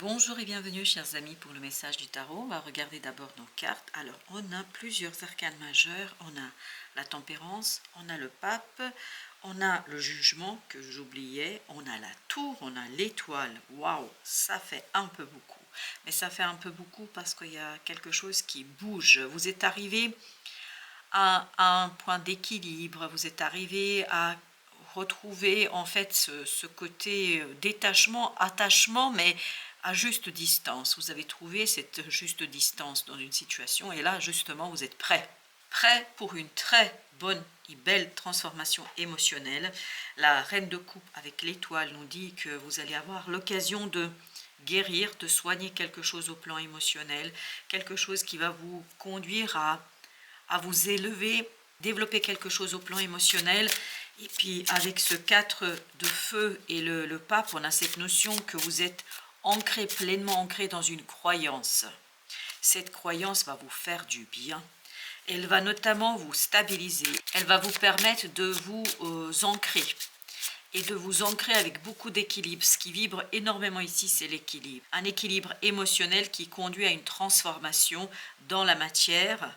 Bonjour et bienvenue chers amis pour le message du tarot. On va regarder d'abord nos cartes. Alors on a plusieurs arcanes majeurs. On a la tempérance, on a le pape, on a le jugement que j'oubliais, on a la tour, on a l'étoile. Waouh, ça fait un peu beaucoup. Mais ça fait un peu beaucoup parce qu'il y a quelque chose qui bouge. Vous êtes arrivé à un point d'équilibre, vous êtes arrivé à retrouver en fait ce côté détachement, attachement, mais à juste distance. Vous avez trouvé cette juste distance dans une situation et là justement vous êtes prêt. Prêt pour une très bonne et belle transformation émotionnelle. La reine de coupe avec l'étoile nous dit que vous allez avoir l'occasion de guérir, de soigner quelque chose au plan émotionnel, quelque chose qui va vous conduire à vous élever, développer quelque chose au plan émotionnel. Et puis avec ce 4 de feu et le pape, on a cette notion que vous êtes ancré, pleinement ancré dans une croyance. Cette croyance va vous faire du bien. Elle va notamment vous stabiliser. Elle va vous permettre de vous ancrer. Et de vous ancrer avec beaucoup d'équilibre. Ce qui vibre énormément ici, c'est l'équilibre. Un équilibre émotionnel qui conduit à une transformation dans la matière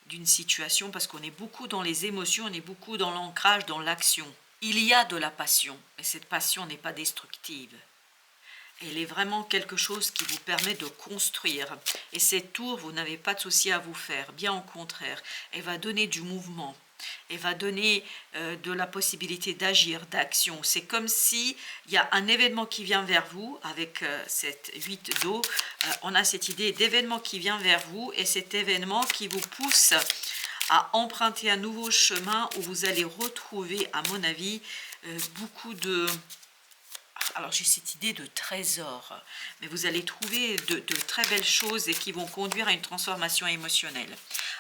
d'une situation, parce qu'on est beaucoup dans les émotions, on est beaucoup dans l'ancrage, dans l'action. Il y a de la passion, mais cette passion n'est pas destructive. Elle est vraiment quelque chose qui vous permet de construire. Et cette tour, vous n'avez pas de souci à vous faire, bien au contraire. Elle va donner du mouvement. Elle va donner de la possibilité d'agir, d'action. C'est comme si il y a un événement qui vient vers vous, avec cette 8 d'eau, on a cette idée d'événement qui vient vers vous, et cet événement qui vous pousse à emprunter un nouveau chemin où vous allez retrouver, à mon avis, beaucoup de... Alors j'ai cette idée de trésor, mais vous allez trouver de très belles choses et qui vont conduire à une transformation émotionnelle.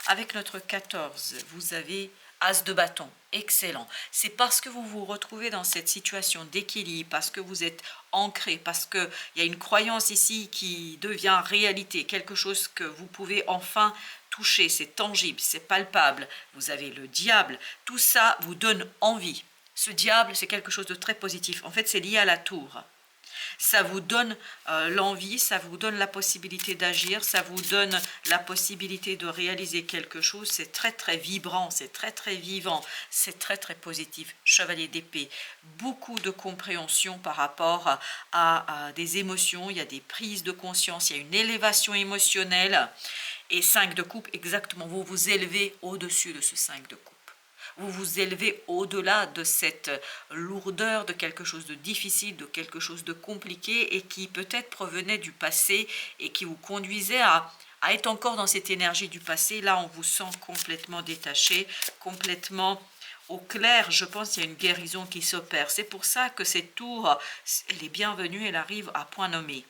Avec notre 14, vous avez As de bâton, excellent. C'est parce que vous vous retrouvez dans cette situation d'équilibre, parce que vous êtes ancré, parce qu'il y a une croyance ici qui devient réalité, quelque chose que vous pouvez enfin toucher, c'est tangible, c'est palpable. Vous avez le diable, tout ça vous donne envie. Ce diable, c'est quelque chose de très positif. En fait, c'est lié à la tour. Ça vous donne l'envie, ça vous donne la possibilité d'agir, ça vous donne la possibilité de réaliser quelque chose. C'est très très vibrant, c'est très très vivant, c'est très très positif. Chevalier d'épée, beaucoup de compréhension par rapport à des émotions, il y a des prises de conscience, il y a une élévation émotionnelle. Et 5 de coupe, exactement, vous vous élevez au-dessus de ce 5 de coupe. Vous vous élevez au-delà de cette lourdeur, de quelque chose de difficile, de quelque chose de compliqué et qui peut-être provenait du passé et qui vous conduisait à être encore dans cette énergie du passé. Là, on vous sent complètement détaché, complètement au clair. Je pense qu'il y a une guérison qui s'opère. C'est pour ça que cette tour, elle est bienvenue, elle arrive à point nommé.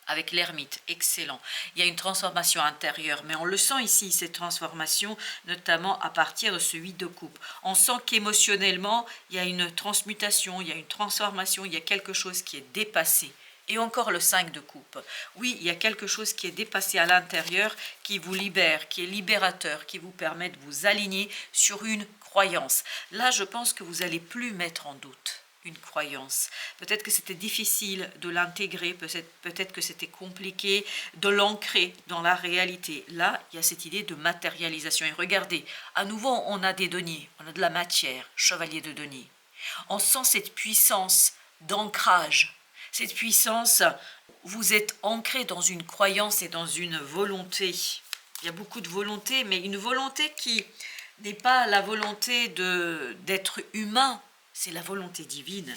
Avec l'ermite, excellent. Il y a une transformation intérieure, mais on le sent ici, cette transformation, notamment à partir de ce 8 de coupe. On sent qu'émotionnellement, il y a une transmutation, il y a une transformation, il y a quelque chose qui est dépassé. Et encore le 5 de coupe. Oui, il y a quelque chose qui est dépassé à l'intérieur, qui vous libère, qui est libérateur, qui vous permet de vous aligner sur une croyance. Là, je pense que vous n'allez plus mettre en doute une croyance. Peut-être que c'était difficile de l'intégrer, peut-être que c'était compliqué de l'ancrer dans la réalité. Là, il y a cette idée de matérialisation. Et regardez, à nouveau, on a des deniers, on a de la matière, chevalier de deniers. On sent cette puissance d'ancrage, cette puissance, vous êtes ancré dans une croyance et dans une volonté. Il y a beaucoup de volonté, mais une volonté qui n'est pas la volonté d'être humain, c'est la volonté divine.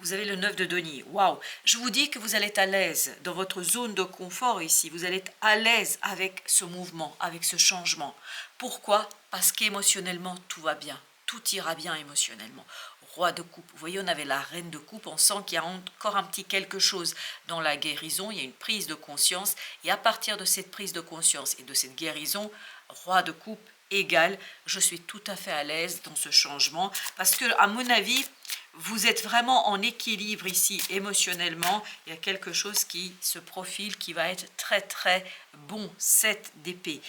Vous avez le 9 de denier. Waouh! Je vous dis que vous allez être à l'aise dans votre zone de confort ici. Vous allez être à l'aise avec ce mouvement, avec ce changement. Pourquoi? Parce qu'émotionnellement, tout va bien. Tout ira bien émotionnellement. Roi de coupe. Vous voyez, on avait la reine de coupe. On sent qu'il y a encore un petit quelque chose dans la guérison. Il y a une prise de conscience. Et à partir de cette prise de conscience et de cette guérison, roi de coupe égale, je suis tout à fait à l'aise dans ce changement. Parce que, à mon avis, vous êtes vraiment en équilibre ici émotionnellement. Il y a quelque chose qui se profile, qui va être très très bon. 7 d'épée.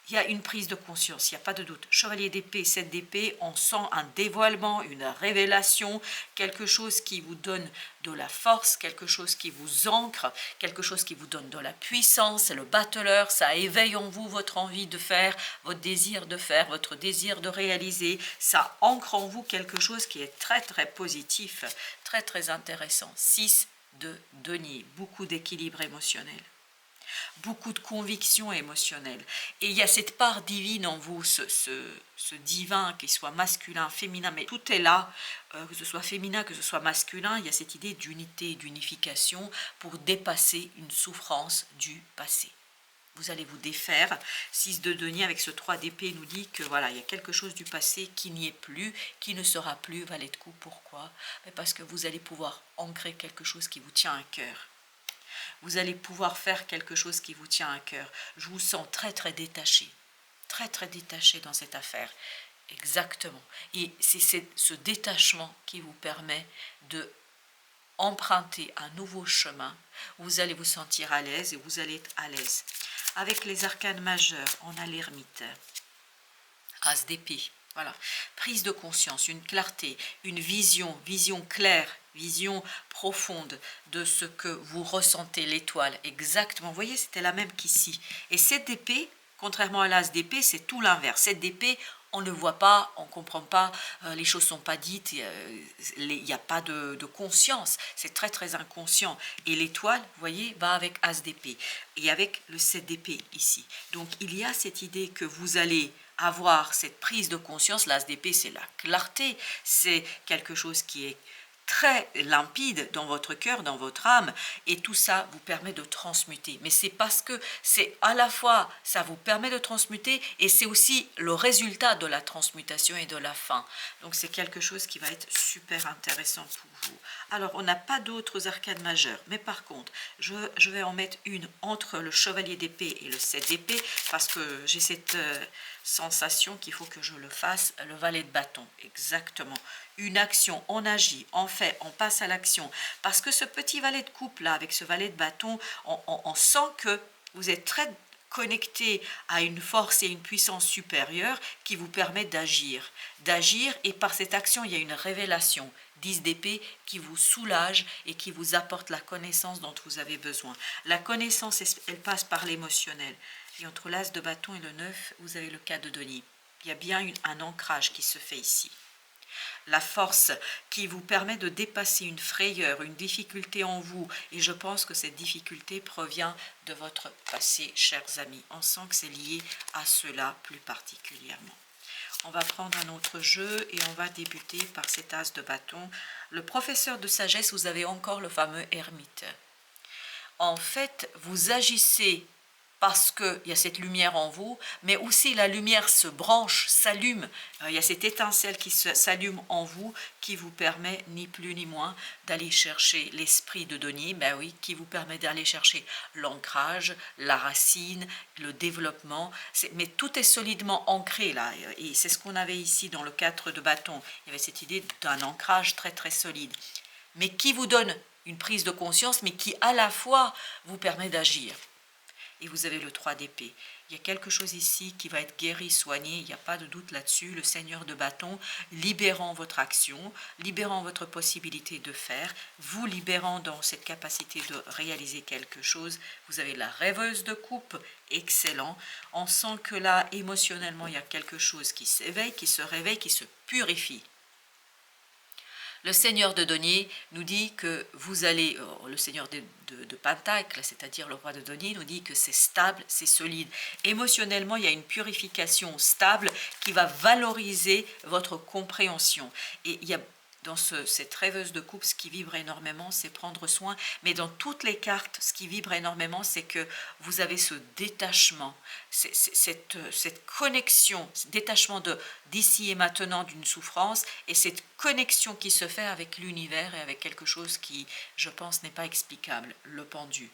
il y a une prise de conscience, il n'y a pas de doute. Chevalier d'épée, 7 d'épée, on sent un dévoilement, une révélation, quelque chose qui vous donne de la force, quelque chose qui vous ancre, quelque chose qui vous donne de la puissance. C'est le battleur, ça éveille en vous votre envie de faire, votre désir de faire, votre désir de réaliser. Ça ancre en vous quelque chose qui est très très positif, très très intéressant. 6 de denier, beaucoup d'équilibre émotionnel. Beaucoup de conviction émotionnelle. Et il y a cette part divine en vous, ce divin, qu'il soit masculin, féminin, mais tout est là, que ce soit féminin, que ce soit masculin, il y a cette idée d'unité, d'unification pour dépasser une souffrance du passé. Vous allez vous défaire. 6 de denier avec ce 3 d'épée nous dit que voilà, il y a quelque chose du passé qui n'y est plus, qui ne sera plus. Valet de coupe, pourquoi? Parce que vous allez pouvoir ancrer quelque chose qui vous tient à cœur. Vous allez pouvoir faire quelque chose qui vous tient à cœur. Je vous sens très très détaché dans cette affaire. Exactement. Et c'est ce détachement qui vous permet de emprunter un nouveau chemin. Vous allez vous sentir à l'aise et vous allez être à l'aise. Avec les arcanes majeurs, on a l'ermite. As d'épée. Voilà, prise de conscience, une clarté, une vision claire, vision profonde de ce que vous ressentez, l'étoile, exactement. Vous voyez, c'était la même qu'ici. Et cette d'épée, contrairement à l'as d'épée, c'est tout l'inverse. Cette d'épée, on ne voit pas, on ne comprend pas, les choses ne sont pas dites, il n'y a pas de conscience, c'est très très inconscient. Et l'étoile, vous voyez, va avec as d'épée et avec le 7 d'épée ici. Donc il y a cette idée que vous allez avoir cette prise de conscience. L'as d'épée, c'est la clarté, c'est quelque chose qui est très limpide dans votre cœur, dans votre âme, et tout ça vous permet de transmuter. Mais c'est parce que c'est à la fois, ça vous permet de transmuter, et c'est aussi le résultat de la transmutation et de la fin. Donc c'est quelque chose qui va être super intéressant pour vous. Alors on n'a pas d'autres arcanes majeures, mais par contre, je vais en mettre une entre le chevalier d'épée et le 7 d'épée, parce que j'ai cette sensation qu'il faut que je le fasse. Le valet de bâton, exactement. Une action, on agit, on fait, on passe à l'action. Parce que ce petit valet de coupe là, avec ce valet de bâton, on sent que vous êtes très connecté à une force et une puissance supérieure qui vous permet d'agir. D'agir, et par cette action, il y a une révélation. 10 d'épée qui vous soulage et qui vous apporte la connaissance dont vous avez besoin. La connaissance, elle passe par l'émotionnel. Et entre l'as de bâton et le 9, vous avez le 4 de denier. Il y a bien un ancrage qui se fait ici. La force qui vous permet de dépasser une frayeur, une difficulté en vous. Et je pense que cette difficulté provient de votre passé, chers amis. On sent que c'est lié à cela plus particulièrement. On va prendre un autre jeu et on va débuter par cet as de bâton. Le professeur de sagesse, vous avez encore le fameux ermite. En fait, vous agissez parce qu'il y a cette lumière en vous, mais aussi la lumière se branche, s'allume. Il y a cette étincelle qui s'allume en vous, qui vous permet, ni plus ni moins, d'aller chercher l'esprit de denier, ben oui, qui vous permet d'aller chercher l'ancrage, la racine, le développement. Mais tout est solidement ancré là, et c'est ce qu'on avait ici dans le 4 de bâton. Il y avait cette idée d'un ancrage très très solide, mais qui vous donne une prise de conscience, mais qui à la fois vous permet d'agir. Et vous avez le 3 d'épée. Il y a quelque chose ici qui va être guéri, soigné, il n'y a pas de doute là-dessus. Le seigneur de bâton, libérant votre action, libérant votre possibilité de faire, vous libérant dans cette capacité de réaliser quelque chose. Vous avez la rêveuse de coupe, excellent. On sent que là, émotionnellement, il y a quelque chose qui s'éveille, qui se réveille, qui se purifie. Le seigneur de denier nous dit que vous allez, le seigneur de pentacle, c'est-à-dire le roi de denier, nous dit que c'est stable, c'est solide. Émotionnellement, il y a une purification stable qui va valoriser votre compréhension. Et il y a dans cette rêveuse de coupe, ce qui vibre énormément, c'est prendre soin. Mais dans toutes les cartes, ce qui vibre énormément, c'est que vous avez ce détachement, cette connexion, ce détachement d'ici et maintenant d'une souffrance, et cette connexion qui se fait avec l'univers et avec quelque chose qui, je pense, n'est pas explicable, le pendu.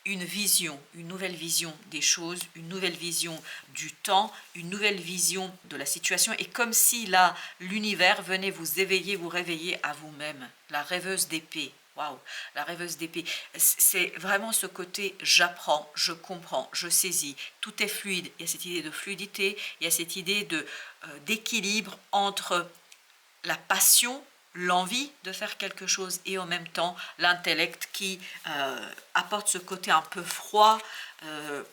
Une vision, une nouvelle vision des choses, une nouvelle vision du temps, une nouvelle vision de la situation, et comme si là, l'univers venait vous éveiller, vous réveiller à vous-même, la rêveuse d'épée. Waouh, la rêveuse d'épée, c'est vraiment ce côté j'apprends, je comprends, je saisis, tout est fluide. Il y a cette idée de fluidité, il y a cette idée de d'équilibre entre la passion, l'envie de faire quelque chose et en même temps l'intellect qui apporte ce côté un peu froid,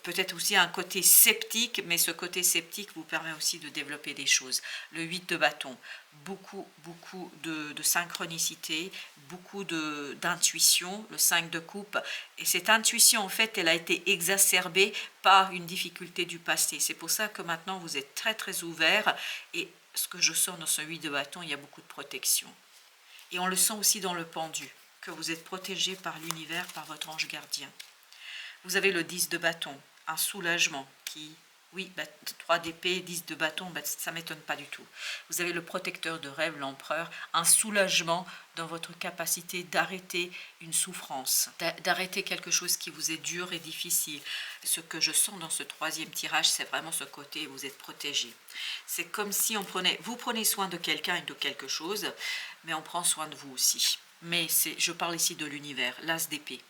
peut-être aussi un côté sceptique, mais ce côté sceptique vous permet aussi de développer des choses. Le 8 de bâton, beaucoup de synchronicité, beaucoup d'intuition, le 5 de coupe, et cette intuition en fait elle a été exacerbée par une difficulté du passé. C'est pour ça que maintenant vous êtes très ouvert, et ce que je sens dans ce 8 de bâton, il y a beaucoup de protection. Et on le sent aussi dans le pendu, que vous êtes protégé par l'univers, par votre ange gardien. Vous avez le 10 de bâton, un soulagement qui, oui, 3 d'épée, 10 de bâton, ça ne m'étonne pas du tout. Vous avez le protecteur de rêve, l'empereur, un soulagement dans votre capacité d'arrêter une souffrance, d'arrêter quelque chose qui vous est dur et difficile. Ce que je sens dans ce troisième tirage, c'est vraiment ce côté, vous êtes protégé. C'est comme si vous prenez soin de quelqu'un et de quelque chose, mais on prend soin de vous aussi. Mais je parle ici de l'univers, l'as d'épée.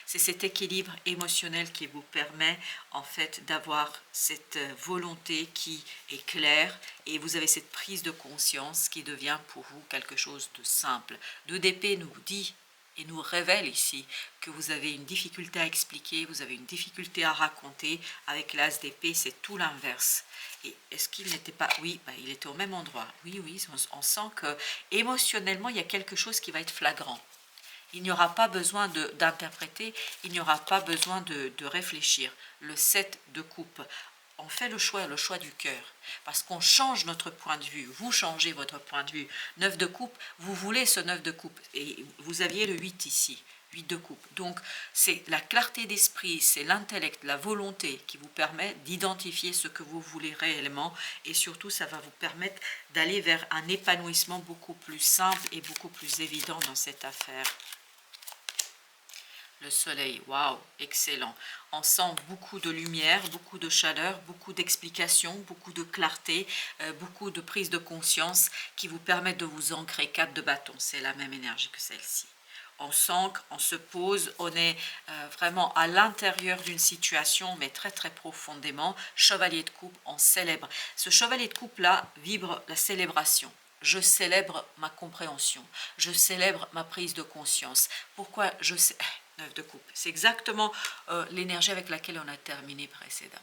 C'est cet équilibre émotionnel qui vous permet en fait d'avoir cette volonté qui est claire, et vous avez cette prise de conscience qui devient pour vous quelque chose de simple. 2 d'épée nous dit et nous révèle ici que vous avez une difficulté à expliquer, vous avez une difficulté à raconter. Avec l'as d'épée, c'est tout l'inverse. Et est-ce qu'il n'était pas... Oui, il était au même endroit. Oui, on sent que émotionnellement, il y a quelque chose qui va être flagrant. Il n'y aura pas besoin d'interpréter, il n'y aura pas besoin de réfléchir. Le 7 de coupe, on fait le choix du cœur, parce qu'on change notre point de vue, vous changez votre point de vue. 9 de coupe, vous voulez ce 9 de coupe, et vous aviez le 8 ici, 8 de coupe. Donc c'est la clarté d'esprit, c'est l'intellect, la volonté qui vous permet d'identifier ce que vous voulez réellement, et surtout ça va vous permettre d'aller vers un épanouissement beaucoup plus simple et beaucoup plus évident dans cette affaire. Le soleil, waouh, excellent. On sent beaucoup de lumière, beaucoup de chaleur, beaucoup d'explications, beaucoup de clarté, beaucoup de prise de conscience qui vous permettent de vous ancrer. 4 de bâton, c'est la même énergie que celle-ci. On s'ancre, on se pose, on est vraiment à l'intérieur d'une situation, mais très profondément. Chevalier de coupe, on célèbre. Ce chevalier de coupe-là vibre la célébration. Je célèbre ma compréhension, je célèbre ma prise de conscience. Pourquoi je sais... 9 de coupe, c'est exactement l'énergie avec laquelle on a terminé précédemment.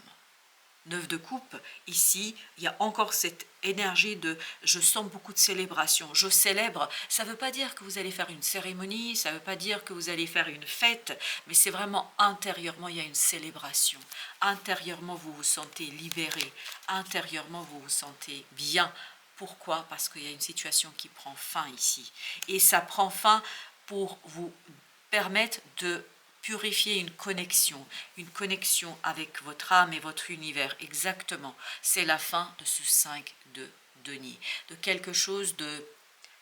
9 de coupe, ici, il y a encore cette énergie de je sens beaucoup de célébration, je célèbre. Ça ne veut pas dire que vous allez faire une cérémonie, ça ne veut pas dire que vous allez faire une fête, mais c'est vraiment intérieurement, il y a une célébration. Intérieurement, vous vous sentez libéré, intérieurement, vous vous sentez bien. Pourquoi? Parce qu'il y a une situation qui prend fin ici. Et ça prend fin pour vous permettre de purifier une connexion avec votre âme et votre univers. Exactement, c'est la fin de ce 5 de denier, de quelque chose de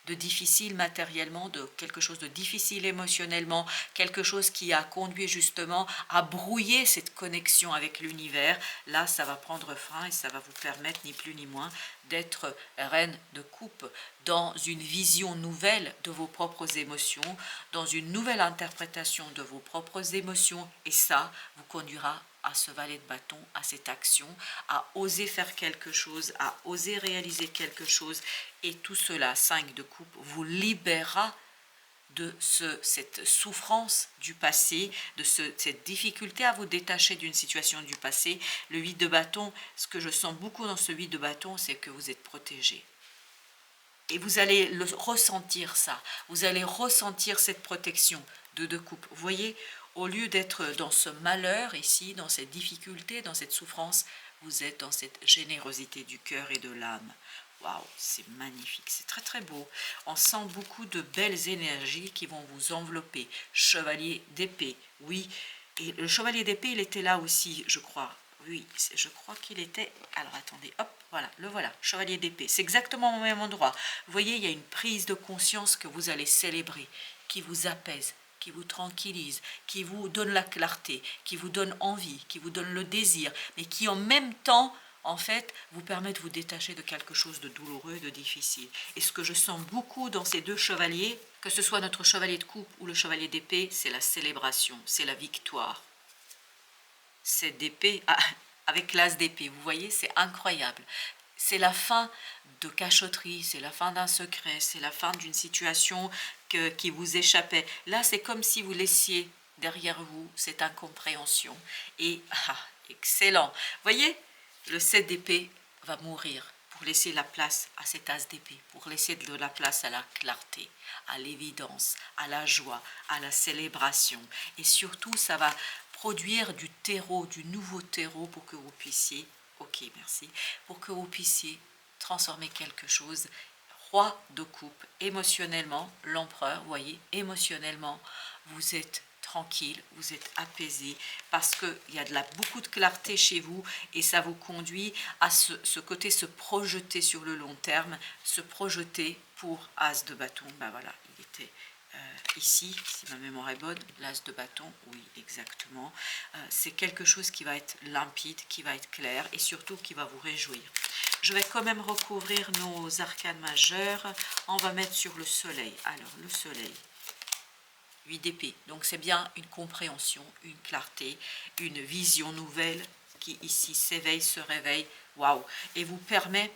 difficile matériellement, de quelque chose de difficile émotionnellement, quelque chose qui a conduit justement à brouiller cette connexion avec l'univers. Là, ça va prendre fin et ça va vous permettre, ni plus ni moins, d'être reine de coupe dans une vision nouvelle de vos propres émotions, dans une nouvelle interprétation de vos propres émotions, et ça vous conduira à ce valet de bâton, à cette action, à oser faire quelque chose, à oser réaliser quelque chose, et tout cela, 5 de coupe, vous libérera de cette souffrance du passé, de cette difficulté à vous détacher d'une situation du passé. Le 8 de bâton, ce que je sens beaucoup dans ce 8 de bâton, c'est que vous êtes protégé. Et vous allez ressentir ça, vous allez ressentir cette protection de 2 coupes. Vous voyez, au lieu d'être dans ce malheur ici, dans cette difficulté, dans cette souffrance, vous êtes dans cette générosité du cœur et de l'âme. Waouh, c'est magnifique, c'est très beau. On sent beaucoup de belles énergies qui vont vous envelopper. Chevalier d'épée, oui. Et le chevalier d'épée, il était là aussi, je crois. Oui, je crois qu'il était... Alors attendez, hop, voilà, chevalier d'épée. C'est exactement au même endroit. Vous voyez, il y a une prise de conscience que vous allez célébrer, qui vous apaise, qui vous tranquillise, qui vous donne la clarté, qui vous donne envie, qui vous donne le désir, mais qui en même temps en fait, vous permet de vous détacher de quelque chose de douloureux, de difficile. Et ce que je sens beaucoup dans ces deux chevaliers, que ce soit notre chevalier de coupe ou le chevalier d'épée, c'est la célébration, c'est la victoire. C'est d'épée, avec l'as d'épée, vous voyez, c'est incroyable. C'est la fin de cachotterie, c'est la fin d'un secret, c'est la fin d'une situation qui vous échappait. Là, c'est comme si vous laissiez derrière vous cette incompréhension. Et, excellent. Vous voyez, le 7 d'épée va mourir pour laisser la place à cet as d'épée, pour laisser de la place à la clarté, à l'évidence, à la joie, à la célébration. Et surtout, ça va produire du terreau, du nouveau terreau pour que vous puissiez, ok, merci, pour que vous puissiez transformer quelque chose. Roi de coupe, émotionnellement, l'empereur, vous voyez, émotionnellement, vous êtes tranquille, vous êtes apaisé, parce qu'il y a beaucoup de clarté chez vous, et ça vous conduit à ce côté se projeter sur le long terme, se projeter pour as de bâton. Ben voilà, il était ici, si ma mémoire est bonne, l'as de bâton, oui, exactement. C'est quelque chose qui va être limpide, qui va être clair, et surtout qui va vous réjouir. Je vais quand même recouvrir nos arcanes majeurs. On va mettre sur le soleil. Alors, le soleil, 8 d'épée. Donc, c'est bien une compréhension, une clarté, une vision nouvelle qui ici s'éveille, se réveille. Waouh! Et vous permet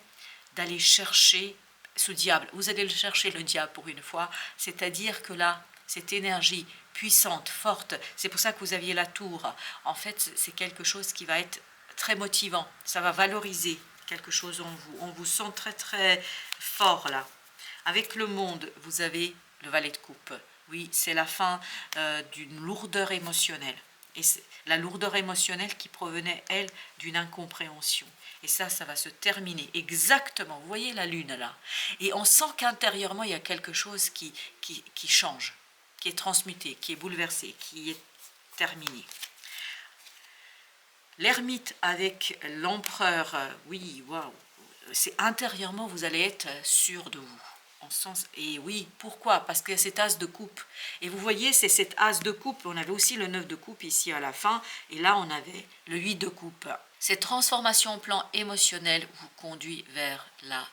d'aller chercher ce diable. Vous allez le chercher, le diable, pour une fois. C'est-à-dire que là, cette énergie puissante, forte, c'est pour ça que vous aviez la tour. En fait, c'est quelque chose qui va être très motivant. Ça va valoriser quelque chose en vous. On vous sent très, très fort, là. Avec le monde, vous avez le valet de coupe. Oui, c'est la fin d'une lourdeur émotionnelle. Et la lourdeur émotionnelle qui provenait, elle, d'une incompréhension. Et ça va se terminer exactement. Vous voyez la lune là. Et on sent qu'intérieurement, il y a quelque chose qui change, qui est transmuté, qui est bouleversé, qui est terminé. L'ermite avec l'empereur, oui, waouh. C'est intérieurement, vous allez être sûr de vous. Et oui, pourquoi? Parce qu'il y a cet as de coupe. Et vous voyez, c'est cet as de coupe. On avait aussi le 9 de coupe ici à la fin. Et là, on avait le 8 de coupe. Cette transformation au plan émotionnel vous conduit vers la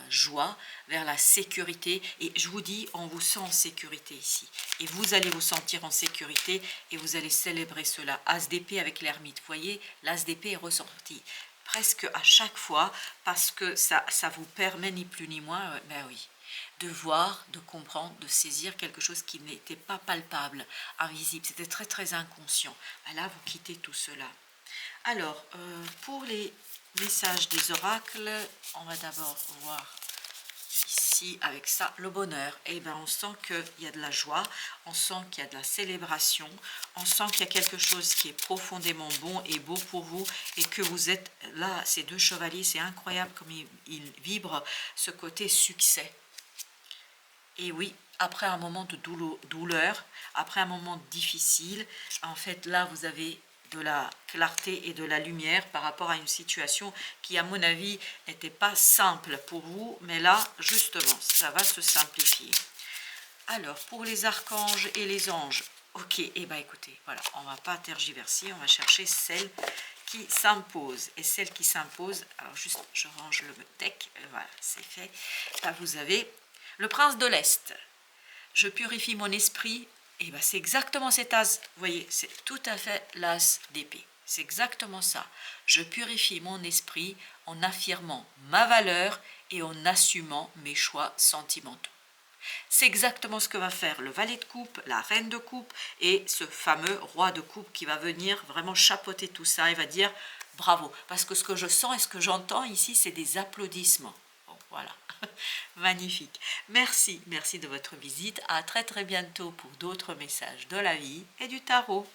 joie, vers la sécurité. Et je vous dis, on vous sent en sécurité ici. Et vous allez vous sentir en sécurité et vous allez célébrer cela. As d'épée avec l'ermite. Vous voyez, l'as d'épée est ressorti presque à chaque fois parce que ça vous permet ni plus ni moins, ben oui, de voir, de comprendre, de saisir quelque chose qui n'était pas palpable, invisible, c'était très très inconscient. Ben là, vous quittez tout cela. Alors, pour les messages des oracles, on va d'abord voir ici avec ça, le bonheur. Et ben on sent qu'il y a de la joie, on sent qu'il y a de la célébration, on sent qu'il y a quelque chose qui est profondément bon et beau pour vous et que vous êtes là, ces deux chevaliers, c'est incroyable comme ils vibrent ce côté succès. Et oui, après un moment de douleur, après un moment difficile, en fait là vous avez de la clarté et de la lumière par rapport à une situation qui, à mon avis, n'était pas simple pour vous, mais là, justement, ça va se simplifier. Alors, pour les archanges et les anges, ok, et bien écoutez, voilà, on ne va pas tergiverser, on va chercher celle qui s'impose. Et celle qui s'impose, alors juste, je range le deck, voilà, c'est fait. Là, vous avez le prince de l'Est. Je purifie mon esprit. Et bien, c'est exactement cet as, vous voyez, c'est tout à fait l'as d'épée. C'est exactement ça. Je purifie mon esprit en affirmant ma valeur et en assumant mes choix sentimentaux. C'est exactement ce que va faire le valet de coupe, la reine de coupe et ce fameux roi de coupe qui va venir vraiment chapeauter tout ça et va dire bravo. Parce que ce que je sens et ce que j'entends ici, c'est des applaudissements. Bon, voilà. Magnifique. Merci de votre visite. À très très bientôt pour d'autres messages de la vie et du tarot.